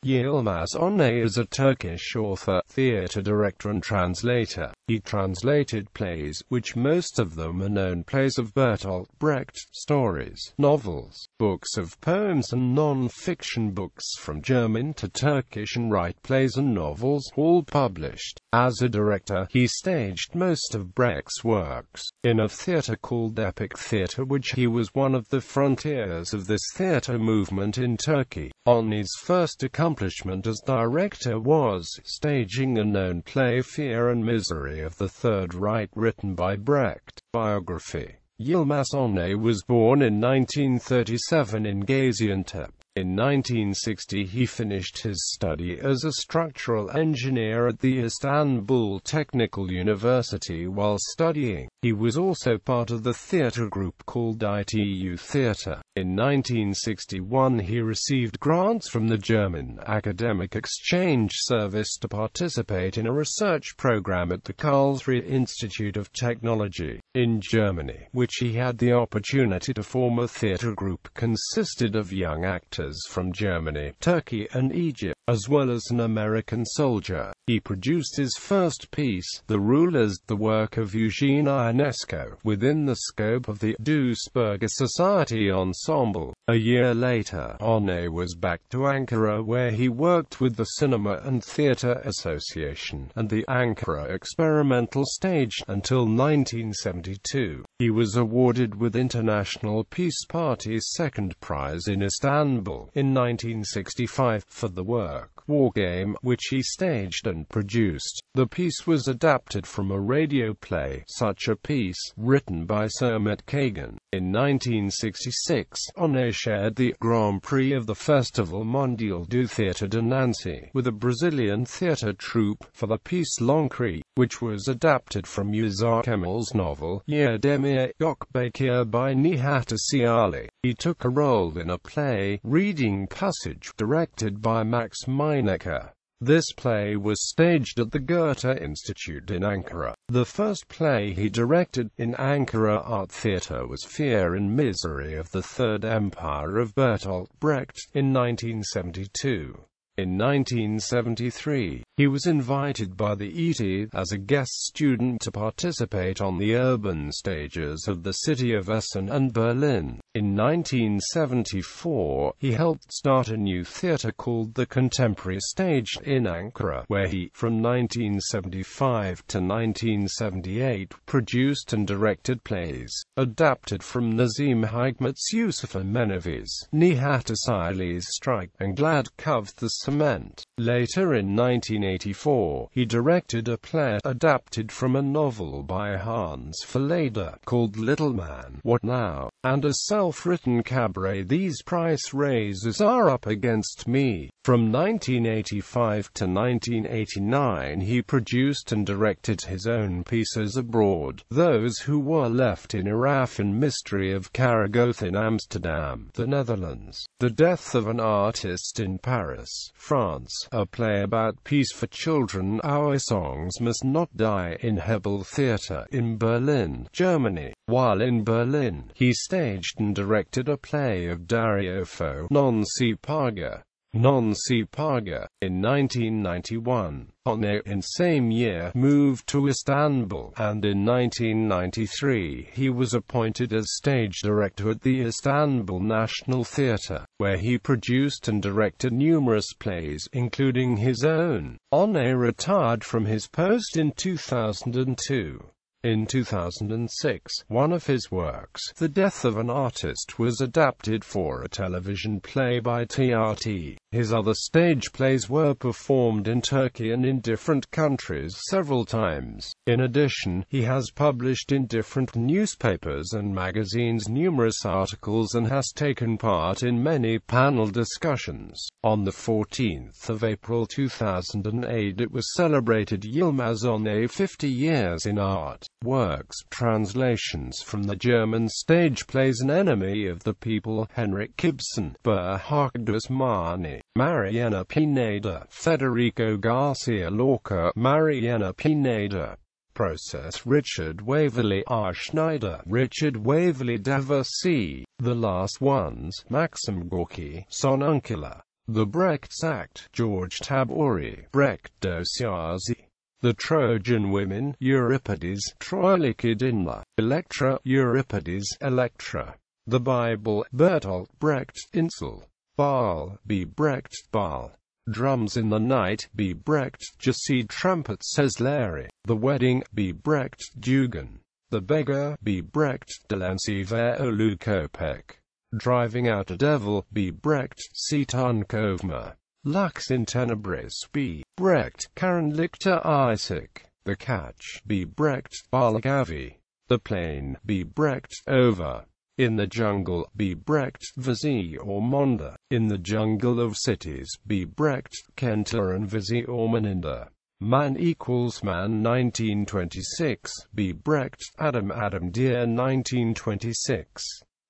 Yılmaz Onay is a Turkish author, theatre director and translator. He translated plays, which most of them are known plays of Bertolt Brecht, stories, novels, books of poems and non-fiction books from German to Turkish, and write plays and novels, all published. As a director, he staged most of Brecht's works in a theatre called Epic Theatre, which he was one of the frontiers of this theatre movement in Turkey. Onay's first accomplishment as director was staging a known play, Fear and Misery of the Third Reich, written by Brecht. Biography. Yılmaz Onay was born in 1937 in Gaziantep. In 1960 he finished his study as a structural engineer at the Istanbul Technical University. While studying, he was also part of the theatre group called ITU Theatre. In 1961 he received grants from the German Academic Exchange Service to participate in a research program at the Karlsruhe Institute of Technology in Germany, which he had the opportunity to form. A theatre group consisted of young actors from Germany, Turkey and Egypt, as well as an American soldier. He produced his first piece, The Rulers, the work of Eugene Ionesco, within the scope of the Duisburger Society Ensemble. A year later, Onay was back to Ankara, where he worked with the Cinema and Theatre Association and the Ankara Experimental Stage until 1972. He was awarded with International Peace Party's second prize in Istanbul in 1965 for the work War Game, which he staged and produced. The piece was adapted from a radio play, Such a Piece, written by Sermet Kagan. In 1966, Onay shared the Grand Prix of the Festival Mondial du Théâtre de Nancy with a Brazilian theatre troupe for the piece L'Encre, which was adapted from Yusuf Kemal's novel Yerdemir Gökbekir by Nihat Asali. He took a role in a play, Reading Passage, directed by Max Meinecker. This play was staged at the Goethe Institute in Ankara. The first play he directed in Ankara Art Theatre was Fear and Misery of the Third Empire of Bertolt Brecht in 1972. In 1973, he was invited by the ET as a guest student to participate on the urban stages of the city of Essen and Berlin. In 1974, he helped start a new theatre called the Contemporary Stage in Ankara, where he, from 1975 to 1978, produced and directed plays adapted from Nazim Hikmet's Yusuf Amenevi's Nihat Asali's Strike and Glad Kov the Cement. Later in 1984, he directed a play adapted from a novel by Hans Verlader called Little Man, What Now? And a self-written cabaret, These Price Raises Are Up Against Me. From 1985 to 1989 he produced and directed his own pieces abroad, Those Who Were Left in Iraq and Mystery of Karagoth in Amsterdam, the Netherlands, The Death of an Artist in Paris, France, a play about peace for children, Our Songs Must Not Die in Hebel Theatre in Berlin, Germany. While in Berlin, he staged and directed a play of Dario Fo, Non Si Paga. Non Si Paga. In 1991, Onay, in same year, moved to Istanbul, and in 1993 he was appointed as stage director at the Istanbul National Theatre, where he produced and directed numerous plays, including his own. Onay retired from his post in 2002. In 2006, one of his works, The Death of an Artist, was adapted for a television play by TRT. His other stage plays were performed in Turkey and in different countries several times. In addition, he has published in different newspapers and magazines numerous articles and has taken part in many panel discussions. On the 14th of April 2008 it was celebrated Yılmaz Onay 50 years in art. Works, translations from the German stage plays An Enemy of the People, Henrik Ibsen, Berhardus Mani, Mariana Pineda, Federico Garcia Lorca, Mariana Pineda. Process, Richard Waverley R. Schneider, Richard Waverley Dever C. The Last Ones, Maxim Gorky, Sonuncula. The Brecht's Act, George Tabori, Brecht Dosiazi. The Trojan Women, Euripides, Troilykidinla, Electra, Euripides, Electra. The Bible, Bertolt Brecht, Insel. Baal, B. Brecht, Baal. Drums in the Night, B. Brecht, Jacid Trumpet says Larry. The Wedding, B. Brecht, Dugan. The Beggar, B. Brecht, Delancey Veolu Kopek. Driving Out a Devil, B. Brecht, Cetan Kovma. Lux in Tenebris, B. Brecht, Karen Lichter Isaac. The Catch, B. Brecht, Balagavi. The Plain, B. Brecht, Over. In the Jungle, B. Brecht, Vizi or Monda. In the Jungle of Cities, B. Brecht, Kenta and Vizi or Meninda. Man equals Man 1926, B. Brecht, Adam Deer 1926.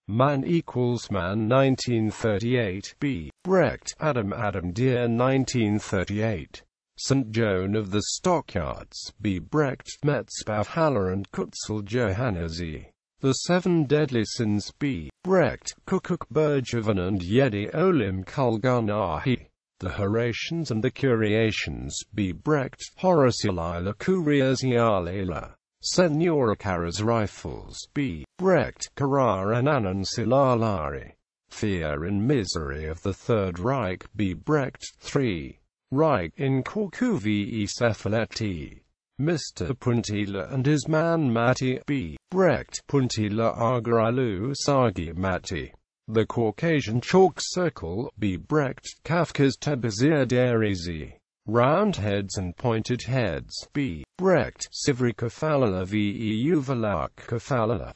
Man equals Man 1938, B. Brecht, Adam Deer 1938. St. Joan of the Stockyards, B. Brecht, Metzbath Haller and Kutzel Johannesi. The Seven Deadly Sins, B. Brecht, Kukuk Bergevin and Yedi Olim Kulganahi. The Horatians and the Curiations, B. Brecht, Horacialila Curiasialila. Senora Kara's Rifles, B. Brecht, Carrara and Anan Silalari. Fear and Misery of the Third Reich, B. Brecht, 3. Reich in Korkuvi Cephaleti. Mr. Puntila and his man Matti, B. Brecht, Puntila Agaralu Sagi Matti. The Caucasian Chalk Circle, B. Brecht, Kafka's Tebezir Derizi. Round Heads and Pointed Heads, B. Brecht, Sivrika Falala ve Uvalak Kafalala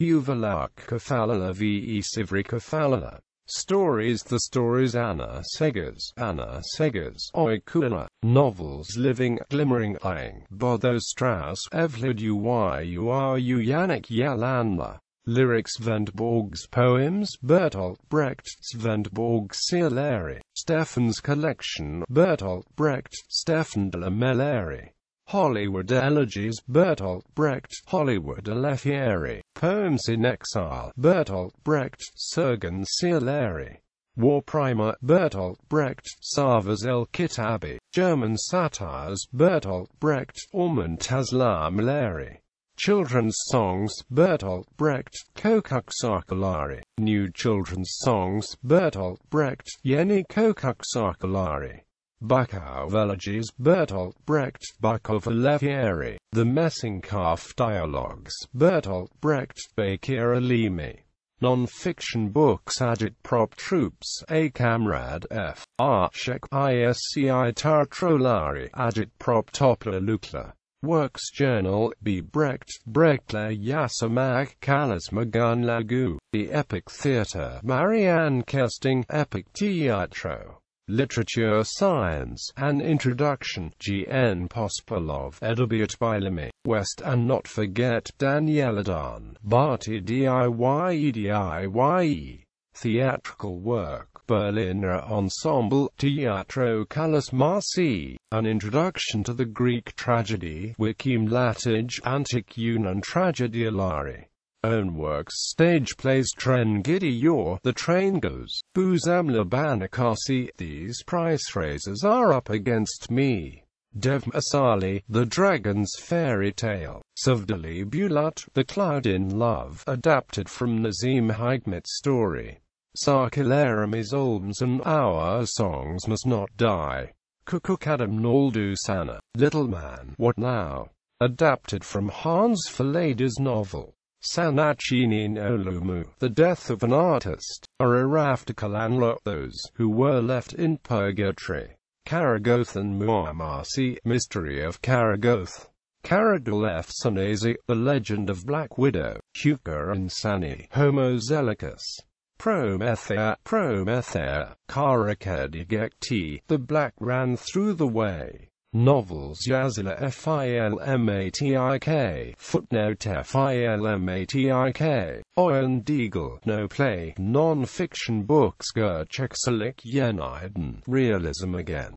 ve Sivrika Falala. Stories, The Stories, Anna Segers, Oikula. Novels, Living, Glimmering, Lying, Bodo Strauss, Evlid Uyu Yannick Yalanla. Lyrics, Svendborg's Poems, Bertolt Brecht, Svendborg Sealeri. Stefan's Collection, Bertolt Brecht, Stefan de la Meleri. Hollywood Elegies, Bertolt Brecht, Hollywood Alefieri. Poems in Exile, Bertolt Brecht, Sergen Sealeri. War Primer, Bertolt Brecht, Savas el Kitabi. German Satires, Bertolt Brecht, Ormantazla Meleri. Children's Songs, Bertolt Brecht, Kokuk Sakalari. New Children's Songs, Bertolt Brecht, Yeni Kokuk Sakalari. Bakov Elegies, Bertolt Brecht, Bakov Alefieri. The Messingkauf Dialogues, Bertolt Brecht, Bakir Alimi. Non-fiction books, Agitprop Troops, A Kamrad F. R. Shek Isci Tartrolari, Agitprop Topla Lukla. Works Journal, B. Brecht, Brechtler Yasamak Kalas Magan Lagu. The Epic Theatre, Marianne Kesting, Epic Teatro. Literature Science, An Introduction, G. N. Pospelov, Edabiat Bilimi, West and Not Forget, Danieladan, Barty DIYE. Theatrical Work, Berliner Ensemble, Teatro Kalas Marci, An Introduction to the Greek Tragedy, Wikim Latige, Antic Yunan Tragedialari. Own works, stage plays, Tren Giddy Yor, The Train Goes, Buzamla Banakasi. These price raises are up against me. Dev Masali, The Dragon's Fairy Tale, Savdali Bulat, The Cloud in Love, adapted from Nazim Hikmet's story. Sarkilaram's Olms and Our Songs Must Not Die. Kukukadam Noldu Sana, Little Man, What Now? Adapted from Hans Falader's novel. Sanachinin Olumu, The Death of an Artist, Araraftacalanla, Those Who Were Left in Purgatory. Karagoth and Muamasi, Mystery of Karagoth. Karadul F. Sanazi, The Legend of Black Widow, Huka and Sani, Homo Zelicus. Promethea, Karakedi The Black Ran Through the Way. Novels Yazila Filmatik, footnote Filmatik, Owen Deagle, No Play, Non-Fiction Books Gerchexelik Yeniden, Realism Again.